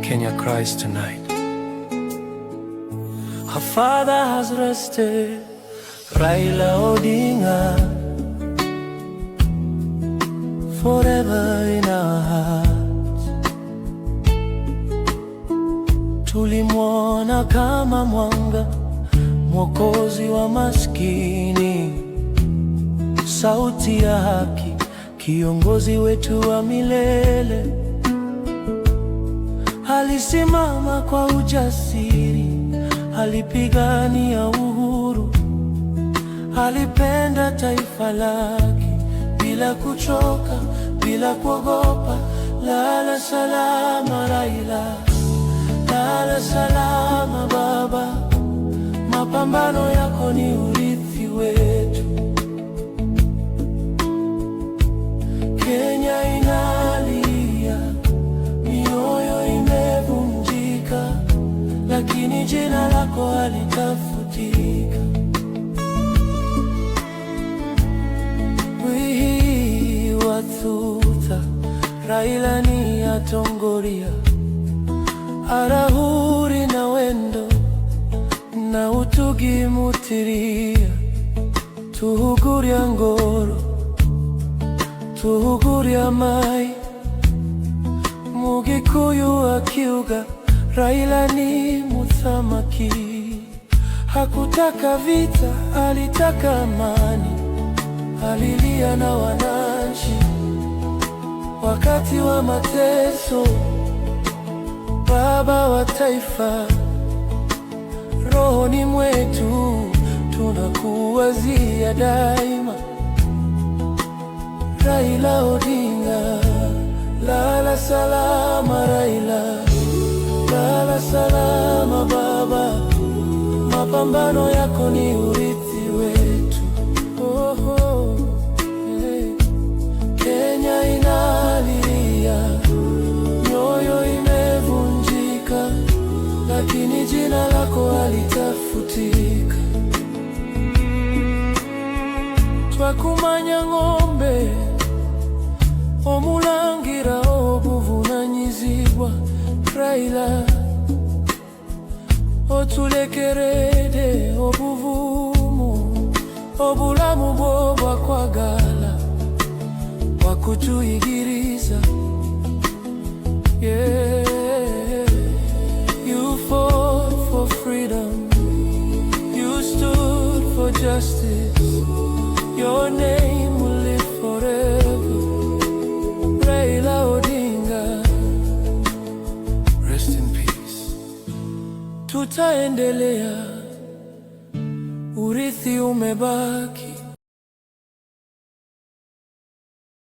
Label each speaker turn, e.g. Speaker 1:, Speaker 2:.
Speaker 1: Kenya cries tonight. Her father has rested, Raila Odinga, forever in our hearts. Tulimwona kama mwanga, mwokozi wa maskini, sauti ya haki, kiongozi wetu wa milele. Alisimama kwa ujasiri, alipigania uhuru, alipenda taifa lake bila kuchoka, bila kuogopa. Lala salama Raila, lala salama baba, mapambano yako ni urithi wetu. Kenya inalia, mioyo imevunjika, lakini jina lako halitafutika. Wihi wathuta, Raila ni atongoria, arahuri na wendo na utugimutiria. Tuhuguria ngoro, tuhuguria mai, Mugikuyu akiuga, Raila ni muthamaki. Hakutaka vita, alitaka amani, alilia na wananchi wakati wa mateso. Baba wa taifa, rohoni mwetu tunakuwazia daima. Raila Odinga, lala salama Raila, lala salama baba, mapambano yako ni urithi wetu. Hey. Kenya inalia, mioyo imevunjika, lakini jina lako halitafutika. Twakumanya ng'ombe, omulangira obuvunanyizibwa. Raila, otulekerede obuvumu, obulamu bwo bwakwagala, wakutuyigiriza. Yeah. You fought for freedom, you stood for justice, your name will live forever. Raila Odinga, rest in peace. Tutaendelea, urithi umebaki.